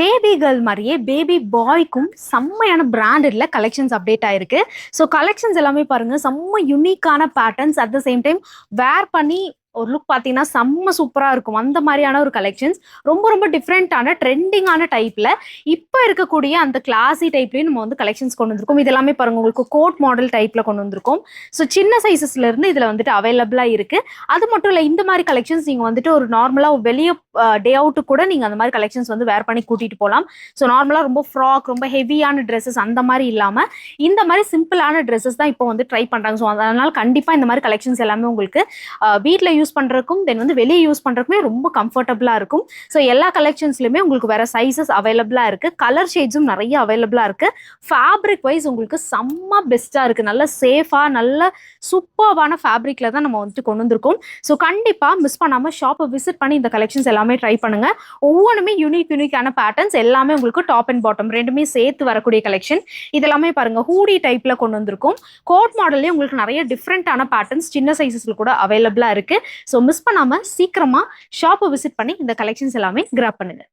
Baby girl மாதிரியே baby பாய்க்கும் செம்மையான பிராண்டட்ல கலெக்ஷன்ஸ் அப்டேட் ஆயிருக்கு. ஸோ கலெக்ஷன்ஸ் எல்லாமே பாருங்க, செம்ம யூனிக்கான patterns. At the same time wear பண்ணி ஒரு லுக் பார்த்தீங்கன்னா செம்ம சூப்பராக இருக்கும். அந்த மாதிரியான ஒரு கலெக்ஷன்ஸ் ரொம்ப ரொம்ப டிஃப்ரெண்ட்டான ட்ரெண்டிங்கான டைப்ல இப்போ இருக்கக்கூடிய அந்த கிளாசி டைப்லயும் நம்ம வந்து கலெக்ஷன்ஸ் கொண்டு வந்திருக்கோம். இது எல்லாமே பாருங்க, உங்களுக்கு கோட் மாடல் டைப்ல கொண்டு வந்திருக்கோம். ஸோ சின்ன சைஸஸ்ல இருந்து இதுல வந்துட்டு அவைலபிளா இருக்கு. அது மட்டும் இல்லை, இந்த மாதிரி கலெக்ஷன்ஸ் நீங்க வந்துட்டு ஒரு நார்மலா வெளியே டே அவுட்டு கூட நீங்க அந்த மாதிரி கலெக்ஷன்ஸ் வந்து வேர் பண்ணி கூட்டிட்டு போகலாம். ஸோ நார்மலா ரொம்ப ஃப்ராக், ரொம்ப ஹெவியான ட்ரெஸ்ஸஸ் அந்த மாதிரி இல்லாம இந்த மாதிரி சிம்பிளான ட்ரெஸ்ஸஸ் தான் இப்போ வந்து ட்ரை பண்றாங்க. ஸோ அதனால கண்டிப்பா இந்த மாதிரி கலெக்ஷன்ஸ் எல்லாமே உங்களுக்கு வீட்டில் யூஸ் பண்றதுக்கும் தென் வந்து வெளியே யூஸ் பண்றதுக்குமே ரொம்ப கம்ஃபர்டபுளா இருக்கும். ஸோ எல்லா கலெக்ஷன்ஸ்லயுமே உங்களுக்கு வேற சைசஸ் அவைலபிளா இருக்கு. கலர் ஷேட்ஸும் நிறைய அவைலபிளா இருக்கு. ஃபேப்ரிக் வைஸ் உங்களுக்கு செம்ம பெஸ்டா இருக்கு. நல்ல சேஃபா, நல்ல சூப்பர்வான ஃபேப்ரிக்ல தான் நம்ம வந்துட்டு கொண்டு வந்திருக்கோம். ஸோ கண்டிப்பா மிஸ் பண்ணாம ஷாப்பை விசிட் பண்ணி இந்த கலெக்ஷன்ஸ் எல்லாமே ட்ரை பண்ணுங்க. ஒவ்வொன்றுமே யூனிக்கான பேட்டர்ன்ஸ் எல்லாமே உங்களுக்கு டாப் அண்ட் பாட்டம் ரெண்டுமே சேர்த்து வரக்கூடிய கலெக்ஷன். இதெல்லாமே பாருங்க, ஹூடி டைப்ல கொண்டு வந்திருக்கும். கோட் மாடல்லே உங்களுக்கு நிறைய டிஃப்ரெண்டான பேட்டர்ன்ஸ் சின்ன சைசஸ்ல கூட அவைலபிளா இருக்கு. ஸோ மிஸ் பண்ணாம சீக்கிரமா ஷாப்பை விசிட் பண்ணி இந்த கலெக்ஷன்ஸ் எல்லாமே கிராப் பண்ணுங்க.